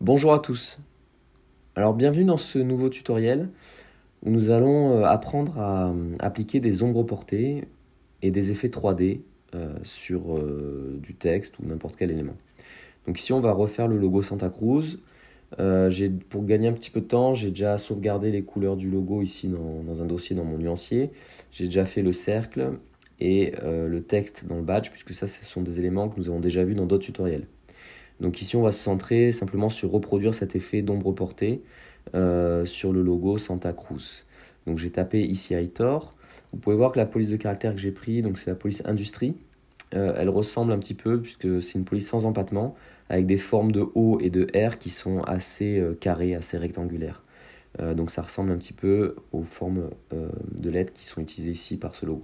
Bonjour à tous. Alors bienvenue dans ce nouveau tutoriel où nous allons apprendre à appliquer des ombres portées et des effets 3D sur du texte ou n'importe quel élément. Donc ici on va refaire le logo Santa Cruz. Pour gagner un petit peu de temps, j'ai déjà sauvegardé les couleurs du logo ici dans un dossier dans mon nuancier. J'ai déjà fait le cercle et le texte dans le badge puisque ça ce sont des éléments que nous avons déjà vus dans d'autres tutoriels. Donc ici, on va se centrer simplement sur reproduire cet effet d'ombre portée sur le logo Santa Cruz. Donc j'ai tapé ici Aitor. Vous pouvez voir que la police de caractère que j'ai pris, donc c'est la police industrie. Elle ressemble un petit peu puisque c'est une police sans empattement avec des formes de O et de R qui sont assez carrées, assez rectangulaires. Donc ça ressemble un petit peu aux formes de lettres qui sont utilisées ici par ce logo.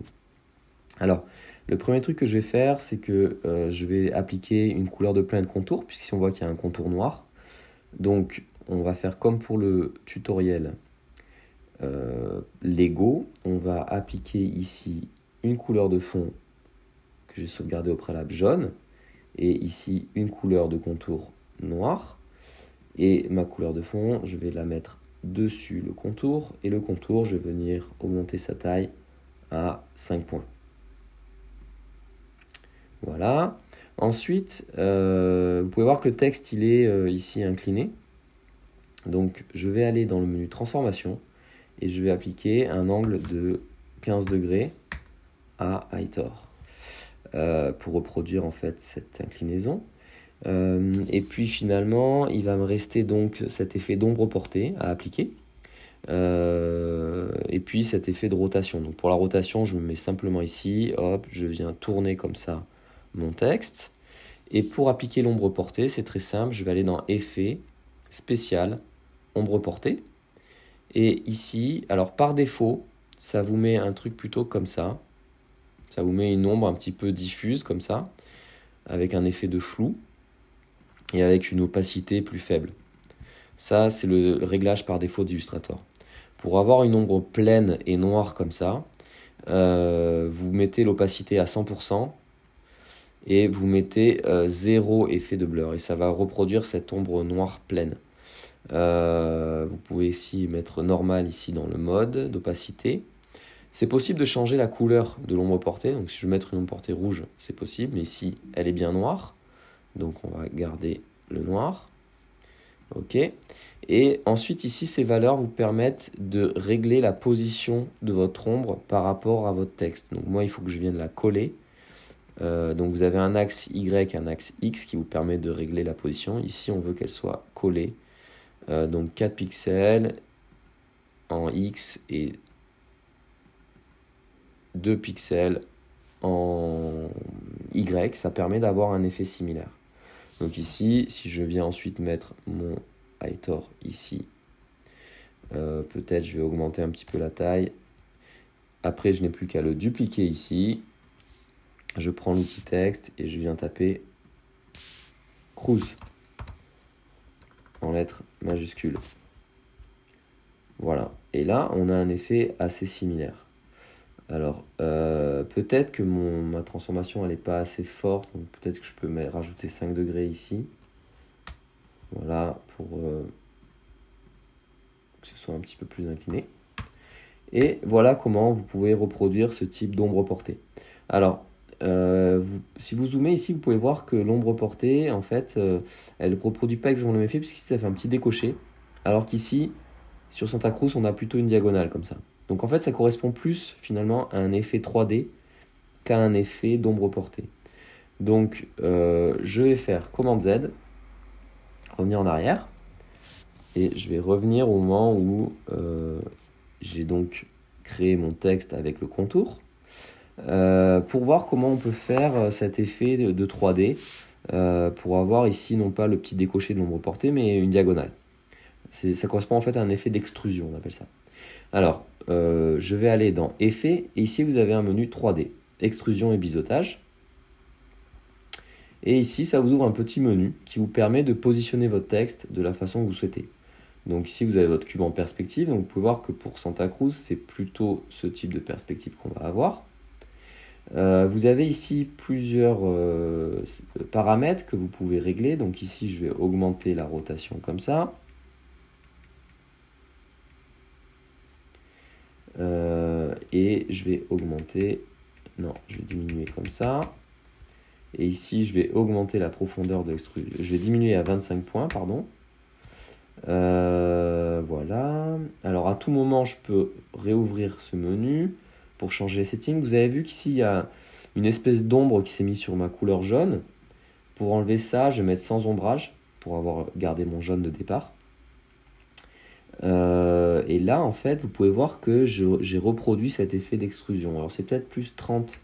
Alors, le premier truc que je vais faire, c'est que je vais appliquer une couleur de plein de contour, puisqu'ici on voit qu'il y a un contour noir. Donc, on va faire comme pour le tutoriel Lego. On va appliquer ici une couleur de fond que j'ai sauvegardée au préalable jaune, et ici une couleur de contour noir. Et ma couleur de fond, je vais la mettre dessus le contour, et le contour, je vais venir augmenter sa taille à 5 points. Voilà. Ensuite, vous pouvez voir que le texte il est ici incliné. Donc je vais aller dans le menu transformation et je vais appliquer un angle de 15 degrés à Aitor pour reproduire en fait cette inclinaison. Et puis finalement, il va me rester donc cet effet d'ombre portée à appliquer. Et puis cet effet de rotation. Donc pour la rotation, je me mets simplement ici, hop, je viens tourner comme ça mon texte. Et pour appliquer l'ombre portée, c'est très simple, je vais aller dans Effet, Spécial, Ombre portée. Et ici, alors par défaut, ça vous met un truc plutôt comme ça. Ça vous met une ombre un petit peu diffuse comme ça, avec un effet de flou et avec une opacité plus faible. Ça, c'est le réglage par défaut d'Illustrator. Pour avoir une ombre pleine et noire comme ça, vous mettez l'opacité à 100%. Et vous mettez 0 effet de blur et ça va reproduire cette ombre noire pleine. Vous pouvez ici mettre normal ici dans le mode d'opacité. C'est possible de changer la couleur de l'ombre portée. Donc si je veux mettre une ombre portée rouge, c'est possible, mais ici elle est bien noire. Donc on va garder le noir. OK. Et ensuite ici ces valeurs vous permettent de régler la position de votre ombre par rapport à votre texte. Donc moi il faut que je vienne la coller. Donc vous avez un axe Y, un axe X qui vous permet de régler la position. Ici, on veut qu'elle soit collée. Donc 4 pixels en X et 2 pixels en Y. Ça permet d'avoir un effet similaire. Donc ici, si je viens ensuite mettre mon Aitor ici, peut-être je vais augmenter un petit peu la taille. Après, je n'ai plus qu'à le dupliquer ici. Je prends l'outil texte et je viens taper Cruz en lettres majuscules. Voilà. Et là, on a un effet assez similaire. Alors, peut-être que ma transformation elle n'est pas assez forte, donc peut-être que je peux rajouter 5 degrés ici. Voilà, pour que ce soit un petit peu plus incliné. Et voilà comment vous pouvez reproduire ce type d'ombre portée. Alors, si vous zoomez ici, vous pouvez voir que l'ombre portée, en fait, elle ne reproduit pas exactement le même effet, puisqu'ici, ça fait un petit décoché. Alors qu'ici, sur Santa Cruz, on a plutôt une diagonale comme ça. Donc en fait, ça correspond plus, finalement, à un effet 3D qu'à un effet d'ombre portée. Donc, je vais faire commande Z, revenir en arrière, et je vais revenir au moment où j'ai donc créé mon texte avec le contour. Pour voir comment on peut faire cet effet de 3D pour avoir ici non pas le petit décoché de l'ombre portée mais une diagonale. Ça correspond en fait à un effet d'extrusion, on appelle ça. Alors, je vais aller dans Effet et ici vous avez un menu 3D, extrusion et biseautage. Et ici ça vous ouvre un petit menu qui vous permet de positionner votre texte de la façon que vous souhaitez. Donc ici vous avez votre cube en perspective, donc vous pouvez voir que pour Santa Cruz c'est plutôt ce type de perspective qu'on va avoir. Vous avez ici plusieurs paramètres que vous pouvez régler. Donc ici, je vais augmenter la rotation comme ça. Et je vais augmenter... Non, je vais diminuer comme ça. Et ici, je vais augmenter la profondeur de l'extrusion. Je vais diminuer à 25 points, pardon. Voilà. Alors, à tout moment, je peux réouvrir ce menu pour changer les settings. Vous avez vu qu'ici, il y a une espèce d'ombre qui s'est mise sur ma couleur jaune. Pour enlever ça, je vais mettre sans ombrage pour avoir gardé mon jaune de départ. Et là, en fait, vous pouvez voir que j'ai reproduit cet effet d'extrusion. Alors, c'est peut-être plus 30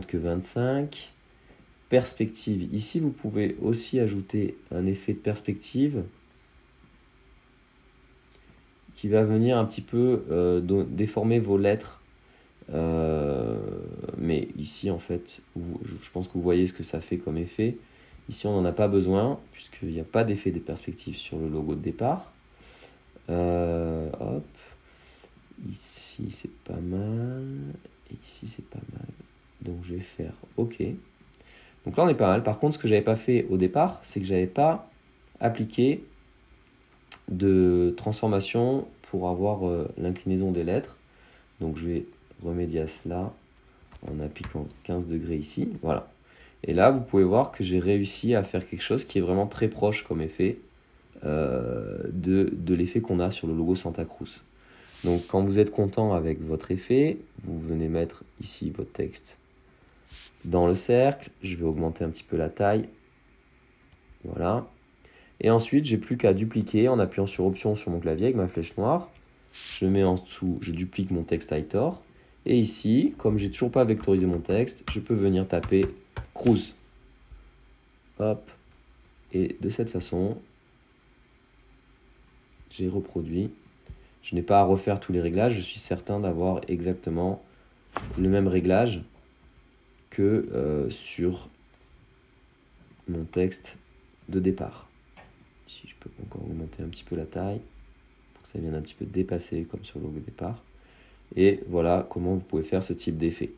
que 25. Perspective. Ici, vous pouvez aussi ajouter un effet de perspective qui va venir un petit peu déformer vos lettres. Mais ici, en fait, je pense que vous voyez ce que ça fait comme effet. Ici, on n'en a pas besoin, puisqu'il n'y a pas d'effet de perspective sur le logo de départ. Hop. Ici, c'est pas mal. Et ici, c'est pas mal. Donc, je vais faire OK. Donc là, on est pas mal. Par contre, ce que j'avais pas fait au départ, c'est que j'avais pas appliqué de transformation pour avoir l'inclinaison des lettres. Donc, je vais remédier à cela en appliquant 15 degrés ici. Voilà. Et là, vous pouvez voir que j'ai réussi à faire quelque chose qui est vraiment très proche comme effet de l'effet qu'on a sur le logo Santa Cruz. Donc, quand vous êtes content avec votre effet, vous venez mettre ici votre texte dans le cercle. Je vais augmenter un petit peu la taille. Voilà. Et ensuite, j'ai plus qu'à dupliquer en appuyant sur Option sur mon clavier avec ma flèche noire. Je mets en dessous, je duplique mon texte Aitor. Et ici, comme j'ai toujours pas vectorisé mon texte, je peux venir taper Cruz. Hop. Et de cette façon, j'ai reproduit. Je n'ai pas à refaire tous les réglages. Je suis certain d'avoir exactement le même réglage que sur mon texte de départ. Ici, je peux encore augmenter un petit peu la taille pour que ça vienne un petit peu dépasser comme sur le logo de départ. Et voilà comment vous pouvez faire ce type d'effet.